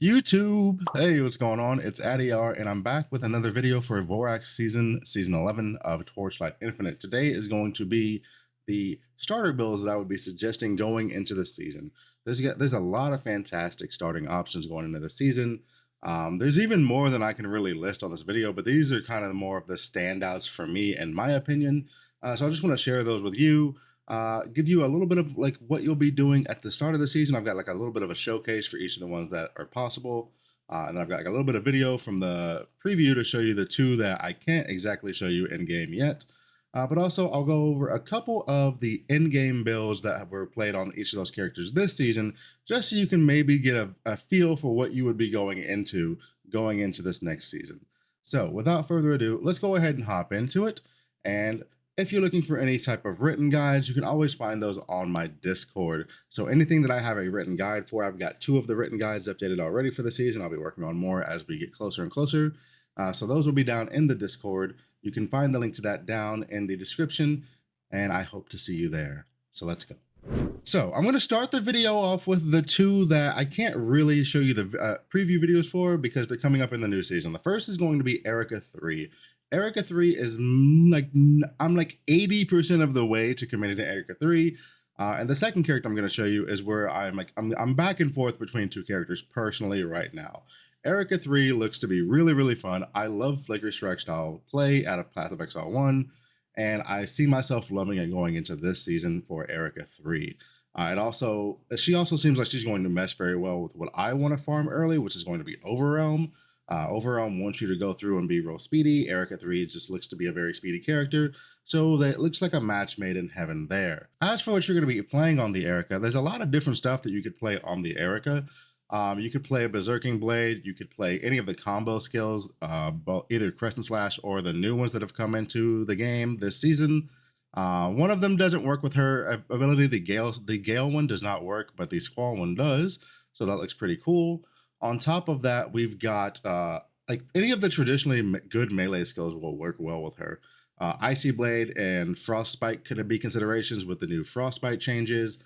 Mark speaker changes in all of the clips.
Speaker 1: YouTube, hey, what's going on? It's ADR, and I'm back with another video for Vorax season 11 of Torchlight Infinite. Today is going to be the starter builds that I would be suggesting going into the season. There's a lot of fantastic starting options going into the season. There's even more than I can really list on this video, but these are kind of more of the standouts for me, in my opinion. So I just want to share those with you. Give you a little bit of like what you'll be doing at the start of the season. I've got like a little bit of a showcase for each of the ones that are possible. And then I've got like a little bit of video from the preview to show you the two that I can't exactly show you in game yet. But also I'll go over a couple of the in-game builds that were played on each of those characters this season, just so you can maybe get a feel for what you would be going into this next season. So without further ado, let's go ahead and hop into it. And if you're looking for any type of written guides, you can always find those on my Discord. So anything that I have a written guide for, I've got 2 of the written guides updated already for the season. I'll be working on more as we get closer and closer. So those will be down in the Discord. You can find the link to that down in the description, and I hope to see you there. So let's go. So I'm going to start the video off with the 2 that I can't really show you the preview videos for because they're coming up in the new season. The first is going to be Erica 3. Erica 3 is like, I'm like 80% of the way to committing to Erica 3. And the second character I'm going to show you is where I'm back and forth between 2 characters personally right now. Erica 3 looks to be really, really fun. I love Flicker Strike style play out of Path of Exile 1. And I see myself loving it going into this season for Erica 3. She also seems like she's going to mesh very well with what I want to farm early, which is going to be Overrealm. Overrealm wants you to go through and be real speedy. Erica 3 just looks to be a very speedy character, so that looks like a match made in heaven there. As for what you're going to be playing on the Erica, there's a lot of different stuff that you could play on the Erica. You could play Berserking Blade, you could play any of the combo skills, either Crescent Slash or the new ones that have come into the game this season. One of them doesn't work with her ability. The Gale one does not work, but the Squall one does, so that looks pretty cool. On top of that, we've got like any of the traditionally good melee skills will work well with her. Icy Blade and Frostbite could be considerations with the new Frostbite changes.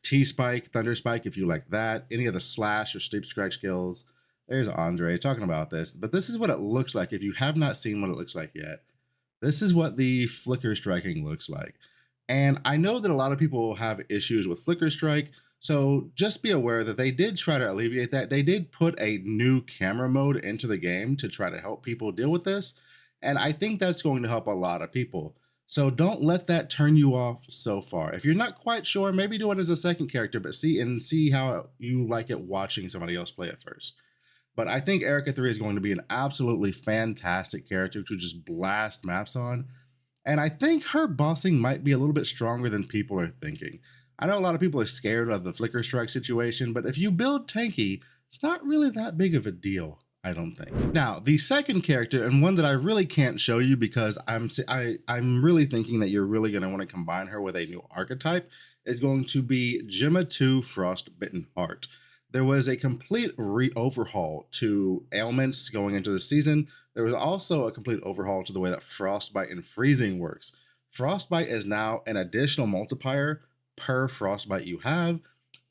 Speaker 1: T-Spike, Thunder Spike, if you like that. Any of the Slash or Steep Strike skills. There's Andre talking about this. But this is what it looks like. If you have not seen what it looks like yet, this is what the Flicker Striking looks like. And I know that a lot of people have issues with Flicker Strike, so just be aware that they did try to alleviate that. They did put a new camera mode into the game to try to help people deal with this. And I think that's going to help a lot of people. So don't let that turn you off so far. If you're not quite sure, maybe do it as a second character, but see how you like it watching somebody else play it first. But I think Erica 3 is going to be an absolutely fantastic character to just blast maps on. And I think her bossing might be a little bit stronger than people are thinking. I know a lot of people are scared of the Flicker Strike situation, but if you build tanky, it's not really that big of a deal, I don't think. Now, the second character, and one that I really can't show you because I'm really thinking that you're really going to want to combine her with a new archetype, is going to be Gemma 2 Frostbitten Heart. There was a complete overhaul to ailments going into the season. There was also a complete overhaul to the way that Frostbite and Freezing works. Frostbite is now an additional multiplier per Frostbite you have.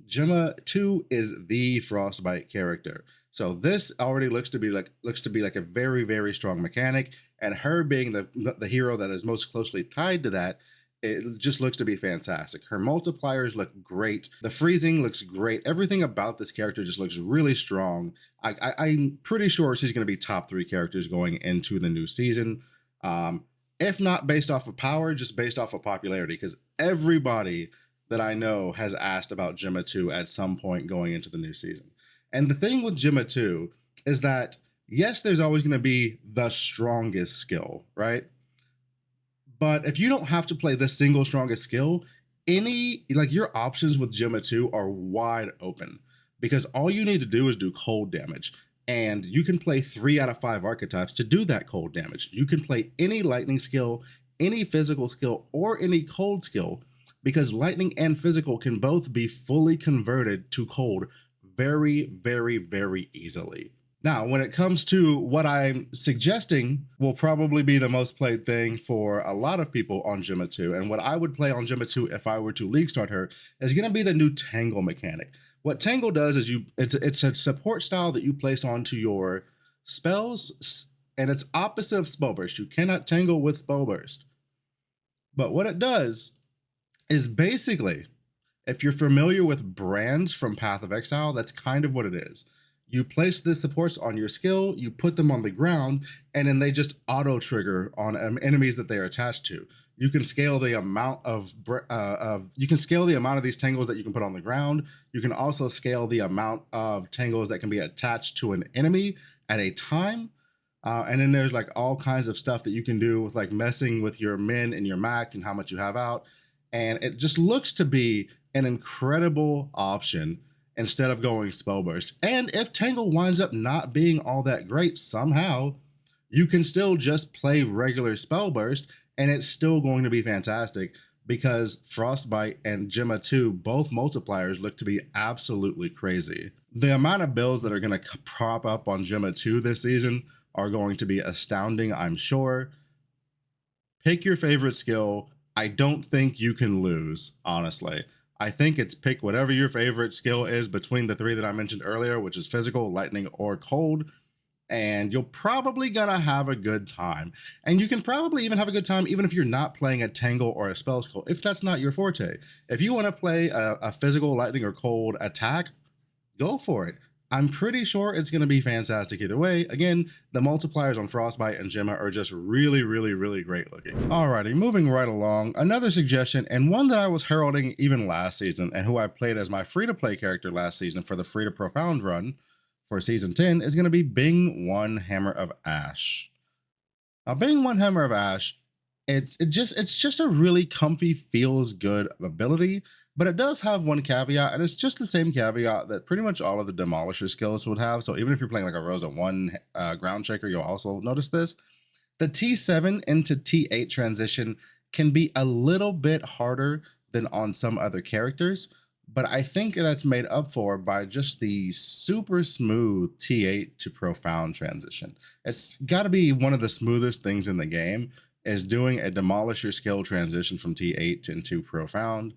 Speaker 1: Gemma 2 is the Frostbite character. So this already looks to be like a very, very strong mechanic, and her being the hero that is most closely tied to that, it just looks to be fantastic. Her multipliers look great. The freezing looks great. Everything about this character just looks really strong. I'm pretty sure she's going to be top 3 characters going into the new season. If not based off of power, just based off of popularity, because everybody that I know has asked about Gemma 2 at some point going into the new season. And the thing with Gemma 2 is that, yes, there's always going to be the strongest skill, right? But if you don't have to play the single strongest skill, your options with Gemma 2 are wide open, because all you need to do is do cold damage. And you can play 3 out of 5 archetypes to do that cold damage. You can play any lightning skill, any physical skill, or any cold skill, because lightning and physical can both be fully converted to cold very, very, very easily. Now, when it comes to what I'm suggesting will probably be the most played thing for a lot of people on Gemma 2, and what I would play on Gemma 2 if I were to league start her, is going to be the new Tangle mechanic. What Tangle does is it's a support style that you place onto your spells, and it's opposite of Spell Burst. You cannot tangle with Spell Burst. But what it does is basically, if you're familiar with brands from Path of Exile, that's kind of what it is. You place the supports on your skill, you put them on the ground, and then they just auto trigger on enemies that they are attached to. You can scale the amount of these tangles that you can put on the ground. You can also scale the amount of tangles that can be attached to an enemy at a time. And then there's like all kinds of stuff that you can do with like messing with your min and your max and how much you have out. And it just looks to be an incredible option instead of going spell burst. And if Tangle winds up not being all that great somehow, you can still just play regular spell burst and it's still going to be fantastic, because Frostbite and Gemma 2, both multipliers, look to be absolutely crazy. The amount of builds that are going to prop up on Gemma 2 this season are going to be astounding, I'm sure. Pick your favorite skill. I don't think you can lose, honestly. I think it's pick whatever your favorite skill is between the three that I mentioned earlier, which is physical, lightning, or cold, and you're probably gonna have a good time. And you can probably even have a good time even if you're not playing a Tangle or a Spell Skill, if that's not your forte. If you wanna play a physical, lightning, or cold attack, go for it. I'm pretty sure it's going to be fantastic either way. Again, the multipliers on Frostbite and Gemma are just really, really, really great looking. Alrighty, moving right along, another suggestion, and one that I was heralding even last season, and who I played as my free-to-play character last season for the free-to-profound run for Season 10, is going to be Bing 1 Hammer of Ash. Now, Bing 1 Hammer of Ash, it's just a really comfy, feels good ability, but it does have one caveat, and it's just the same caveat that pretty much all of the Demolisher skills would have. So even if you're playing like a Rosa 1 Ground Shaker, you'll also notice this. The T7 into T8 transition can be a little bit harder than on some other characters, but I think that's made up for by just the super smooth T8 to Profound transition. It's got to be one of the smoothest things in the game, is doing a Demolisher skill transition from T8 into Profound.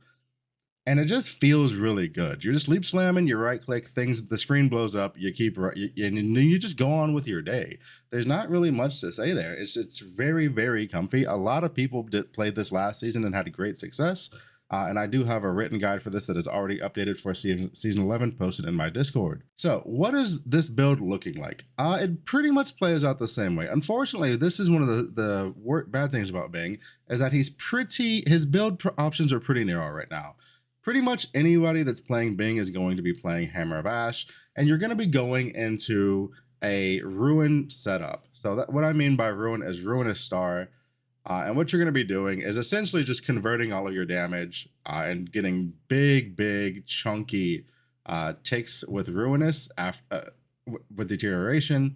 Speaker 1: And it just feels really good. You're just leap slamming, you right click, the screen blows up, you keep, and you just go on with your day. There's not really much to say there. It's very, very comfy. A lot of people played this last season and had great success. And I do have a written guide for this that is already updated for season 11, posted in my Discord. So what is this build looking like? It pretty much plays out the same way. Unfortunately, this is one of the bad things about Bing, is that his build options are pretty narrow right now. Pretty much anybody that's playing Bing is going to be playing Hammer of Ash, and you're going to be going into a Ruin setup. So what I mean by Ruin is Ruinous Star, and what you're going to be doing is essentially just converting all of your damage and getting big, chunky takes with Ruinous with Deterioration.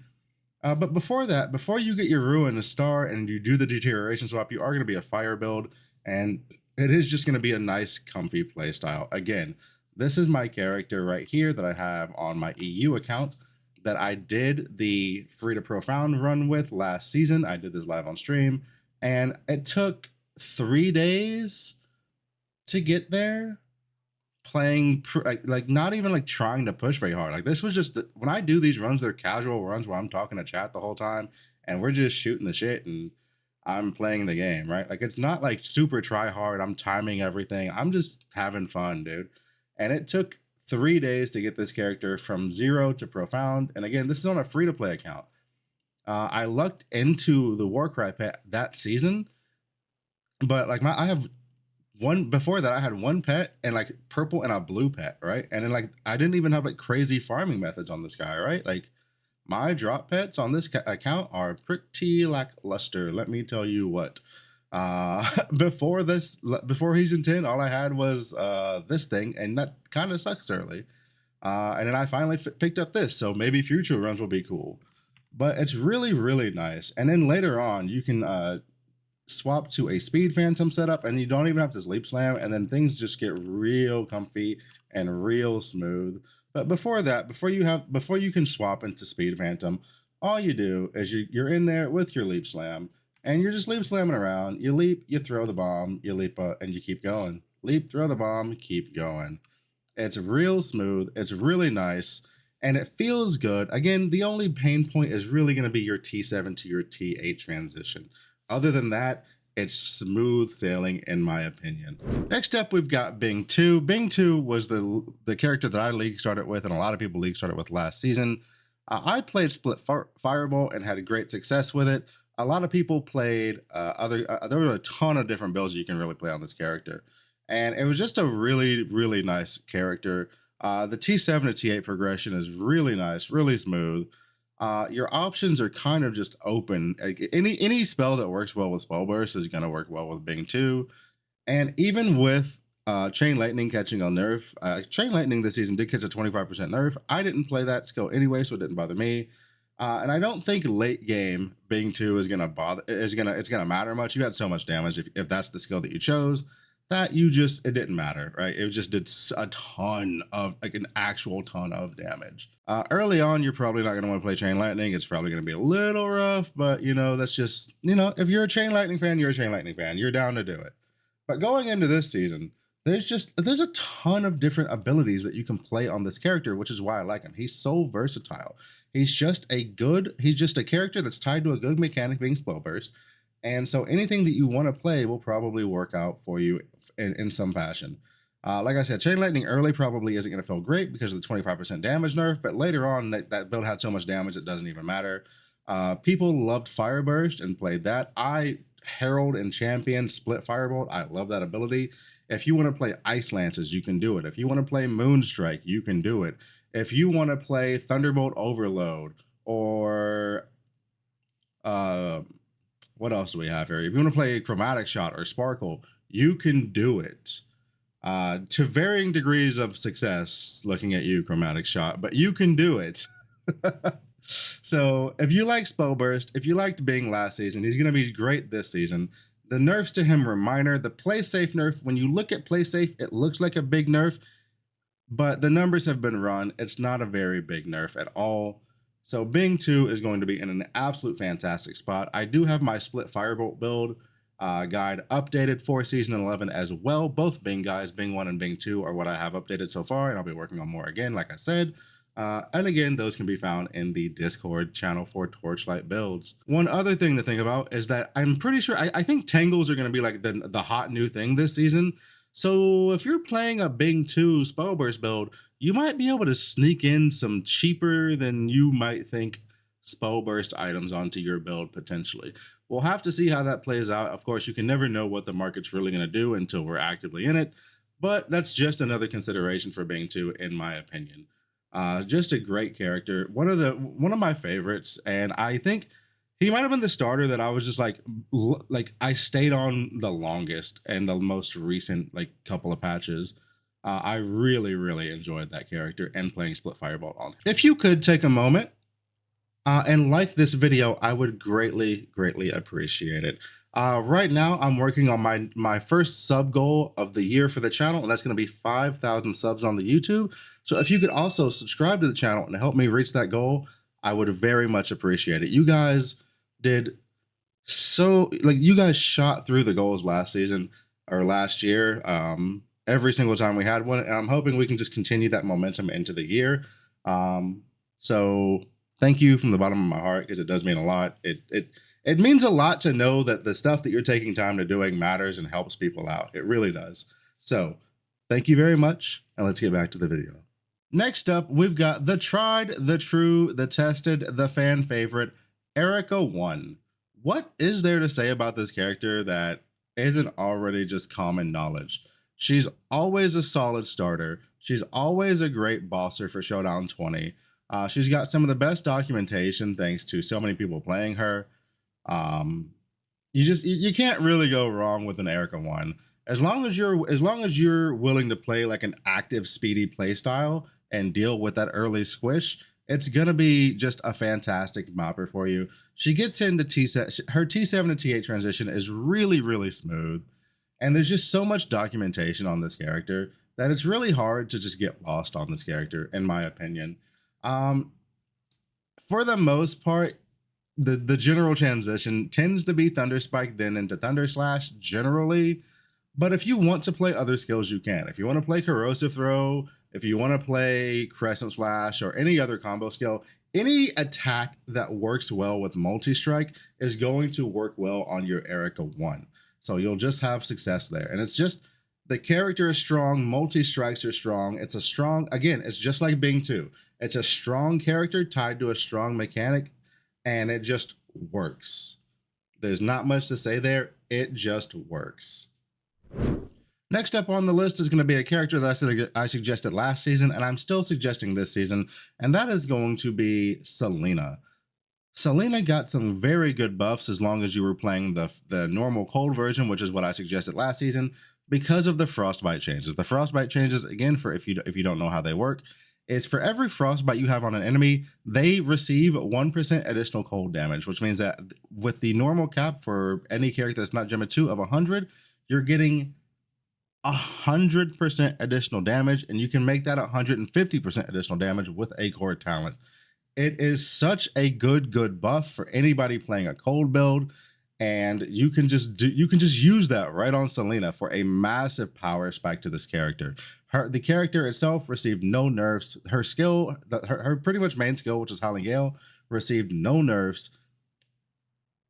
Speaker 1: But before that, before you get your Ruinous Star and you do the Deterioration swap, you are going to be a Fire build, and it is just going to be a nice, comfy playstyle. Again, this is my character right here that I have on my EU account that I did the Free to Profound run with last season. I did this live on stream, and it took 3 days to get there. Playing like not even like trying to push very hard. Like this was just when I do these runs, they're casual runs where I'm talking to chat the whole time, and we're just shooting the shit and I'm playing the game, right? Like it's not like super try hard. I'm timing everything. I'm just having fun, dude. And it took 3 days to get this character from 0 to Profound. And again, this is on a free to play account. I lucked into the Warcry pet that season, but like I have one before that. I had one pet and like purple and a blue pet, right? And then like I didn't even have like crazy farming methods on this guy, right? Like my drop pets on this account are pretty lackluster. Let me tell you what. Before Season 10, all I had was this thing, and that kind of sucks early. And then I finally picked up this, so maybe future runs will be cool. But it's really, really nice. And then later on, you can swap to a Speed Phantom setup, and you don't even have to sleep slam, and then things just get real comfy and real smooth. But before that, before you can swap into Speed Phantom, all you do is you're in there with your Leap Slam, and you're just leap slamming around. You leap, you throw the bomb, you leap, and you keep going. Leap, throw the bomb, keep going. It's real smooth. It's really nice. And it feels good. Again, the only pain point is really going to be your T7 to your T8 transition. Other than that, it's smooth sailing in my opinion. Next up, we've got Bing 2. Bing 2 was the character that I league started with and a lot of people league started with last season. I played Split Fireball and had great success with it. A lot of people played there were a ton of different builds you can really play on this character. And it was just a really, really nice character. The T7 to T8 progression is really nice, really smooth. Your options are kind of just open. Like any spell that works well with Spell Burst is going to work well with Bing 2. And even with Chain Lightning catching a nerf, Chain Lightning this season did catch a 25% nerf. I didn't play that skill anyway, so it didn't bother me. And I don't think late game Bing 2 is gonna matter much. You had so much damage if that's the skill that you chose, that it didn't matter, right? It just did a ton of, like an actual ton of damage. Early on, you're probably not gonna want to play Chain Lightning. It's probably gonna be a little rough, but that's just, if you're a Chain Lightning fan, you're a Chain Lightning fan. You're down to do it. But going into this season, there's a ton of different abilities that you can play on this character, which is why I like him. He's so versatile. He's just a character that's tied to a good mechanic being Spell Burst. And so anything that you want to play will probably work out for you in some fashion. Like I said, Chain Lightning early probably isn't going to feel great because of the 25% damage nerf, but later on that build had so much damage it doesn't even matter. People loved Fire Burst and played that. I herald and champion Split Firebolt. I love that ability. If you want to play Ice Lances, you can do it. If you want to play Moonstrike, you can do it. If you want to play Thunderbolt Overload, or what else do we have here? If you want to play Chromatic Shot or Sparkle, you can do it. To varying degrees of success, looking at you, Chromatic Shot, but you can do it. So if you like Spell Burst, if you liked Bing last season, he's going to be great this season. The nerfs to him were minor. The play safe nerf, when you look at play safe, it looks like a big nerf, but the numbers have been run. It's not a very big nerf at all. So Bing 2 is going to be in an absolute fantastic spot. I do have my Split Firebolt build guide updated for Season 11 as well. Both Bing guys, Bing 1 and Bing 2, are what I have updated so far, and I'll be working on more again, like I said. And again, those can be found in the Discord channel for Torchlight builds. One other thing to think about is that I'm pretty sure, I think Tangles are going to be like the hot new thing this season. So if you're playing a Bing 2 Spellburst build, you might be able to sneak in some cheaper than you might think Spellburst items onto your build potentially. We'll have to see how that plays out. Of course, you can never know what the market's really going to do until we're actively in it, but that's just another consideration for Bing 2 in my opinion. Just a great character, one of my favorites, and I think he might have been the starter that I was just like I stayed on the longest and the most recent couple of patches. I really, really enjoyed that character and playing Split Firebolt on him. If you could take a moment and like this video, I would greatly, greatly appreciate it. Right now, I'm working on my first sub goal of the year for the channel, and that's going to be 5,000 subs on the YouTube. So if you could also subscribe to the channel and help me reach that goal, I would very much appreciate it. You guys did so, you guys shot through the goals last season or last year, every single time we had one, and I'm hoping we can just continue that momentum into the year. So thank you from the bottom of my heart, because it does mean a lot. It means a lot to know that the stuff that you're taking time to doing matters and helps people out. It really does. So thank you very much, and let's get back to the video. Next up, we've got the tried, the true, the tested, the fan favorite, Erica 1. What is there to say about this character that isn't already just common knowledge? She's always a solid starter. She's always a great bosser for Showdown 20. She's got some of the best documentation thanks to so many people playing her. You can't really go wrong with an Erica 1. As long as you're willing to play like an active, speedy play style and deal with that early squish, it's gonna be just a fantastic mapper for you. She gets into her T7 to T8 transition is really, really smooth, and there's just so much documentation on this character that it's really hard to just get lost on this character, in my opinion. For the most part, the general transition tends to be Thunder Spike, then into Thunder Slash generally. But if you want to play other skills, you can. If you want to play Corrosive Throw, if you want to play Crescent Slash or any other combo skill, any attack that works well with multi-strike is going to work well on your Erica 1. So you'll just have success there. And it's just, the character is strong, multi-strikes are strong. It's a strong, again, it's just like Bing 2. It's a strong character tied to a strong mechanic, and it just works. There's not much to say there. It just works. Next up on the list is going to be a character that I suggested last season, and I'm still suggesting this season, and that is going to be Selena. Selena got some very good buffs as long as you were playing the normal cold version, which is what I suggested last season, because of the frostbite changes. The frostbite changes, again, for if you don't know how they work, is for every frostbite you have on an enemy, they receive 1% additional cold damage, which means that with the normal cap for any character that's not Gemma 2 of 100, you're getting 100% additional damage, and you can make that 150% additional damage with a core talent. It is such a good buff for anybody playing a cold build, and you can just use that right on Selena for a massive power spike to this character. The character itself received no nerfs. Her skill, her pretty much main skill, which is Howling Gale, received no nerfs.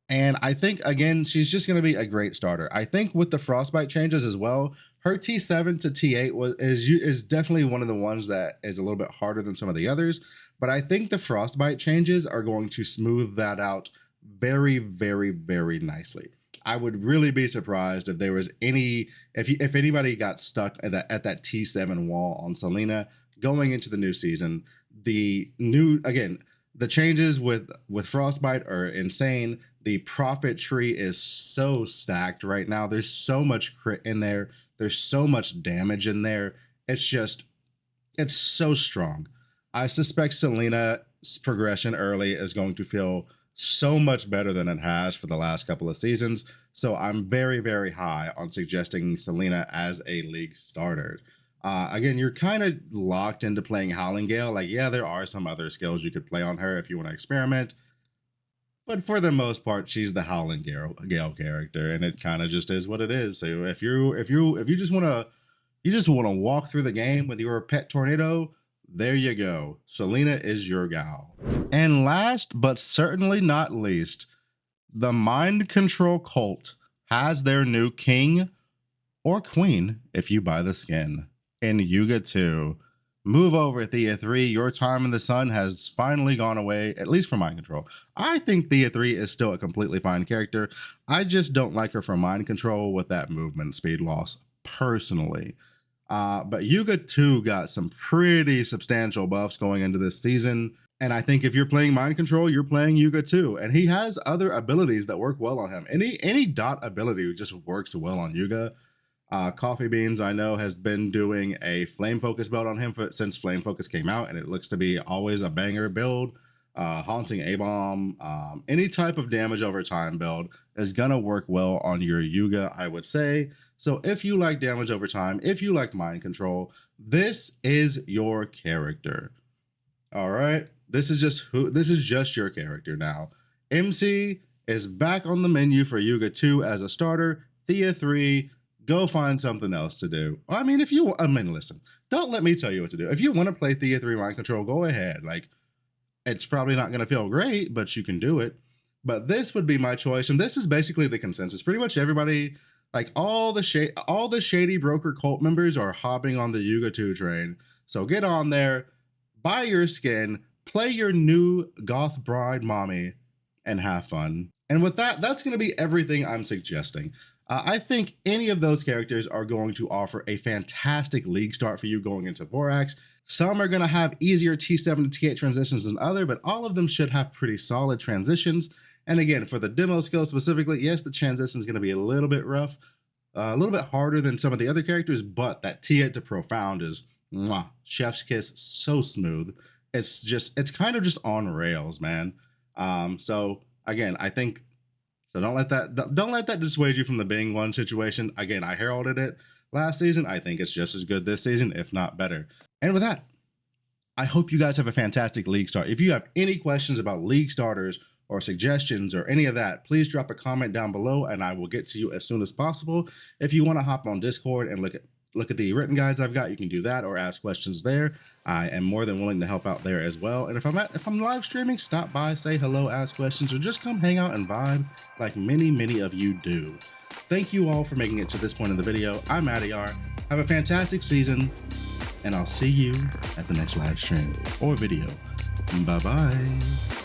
Speaker 1: And I think, again, she's just going to be a great starter. I think with the frostbite changes as well, her T7 to T8 is definitely one of the ones that is a little bit harder than some of the others. But I think the frostbite changes are going to smooth that out very, very, very nicely. I would really be surprised if there was if anybody got stuck at that T7 wall on Selena going into the new season. The changes with frostbite are insane. The profit tree is so stacked right now. There's so much crit in there. There's so much damage in there. It's so strong. I suspect Selena's progression early is going to feel so much better than it has for the last couple of seasons. So I'm very, very high on suggesting Selena as a league starter. Again, you're kind of locked into playing Howling Gale. Like, yeah, there are some other skills you could play on her if you want to experiment. But for the most part, she's the Howling Gale character, and it kind of just is what it is. So if you just want to walk through the game with your pet tornado, there you go. Selena is your gal. And last but certainly not least, the Mind Control Cult has their new king or queen if you buy the skin in Yuga 2. Move over, Thea 3. Your time in the sun has finally gone away, at least for Mind Control. I think Thea 3 is still a completely fine character. I just don't like her for Mind Control with that movement speed loss, personally. But Yuga 2 got some pretty substantial buffs going into this season. And I think if you're playing Mind Control, you're playing Yuga 2. And he has other abilities that work well on him. Any dot ability just works well on Yuga. Coffee Beans, I know, has been doing a Flame Focus build on him since Flame Focus came out, and it looks to be always a banger build. Haunting A-Bomb, any type of damage over time build is gonna work well on your Yuga, I would say. So if you like damage over time, if you like Mind Control, this is your character. All right, this is just your character now. MC is back on the menu for Yuga 2 as a starter. Thea 3. Go find something else to do. I mean, listen, don't let me tell you what to do. If you want to play Thea 3 Mind Control, go ahead. Like, it's probably not going to feel great, but you can do it. But this would be my choice, and this is basically the consensus. Pretty much everybody, like all the Shady Broker cult members are hopping on the Yuga 2 train. So get on there, buy your skin, play your new goth bride mommy, and have fun. And with that, that's going to be everything I'm suggesting. I think any of those characters are going to offer a fantastic league start for you going into Vorax. Some are going to have easier T7 to T8 transitions than other, but all of them should have pretty solid transitions. And again, for the demo skill specifically, yes, the transition is going to be a little bit rough, a little bit harder than some of the other characters, but that T8 to Profound is mwah, chef's kiss, so smooth. It's kind of just on rails, man. So again, I think, so don't let that dissuade you from the Bing 1 situation. Again, I heralded it last season. I think it's just as good this season, if not better. And with that, I hope you guys have a fantastic league start. If you have any questions about league starters or suggestions or any of that, please drop a comment down below and I will get to you as soon as possible. If you want to hop on Discord and look at look at the written guides I've got, you can do that or ask questions there. I am more than willing to help out there as well. And if I'm live streaming, stop by, say hello, ask questions, or just come hang out and vibe like many of you do. Thank you all for making it to this point in the video. I'm BRRRR. Have a fantastic season, and I'll see you at the next live stream or video. Bye-bye.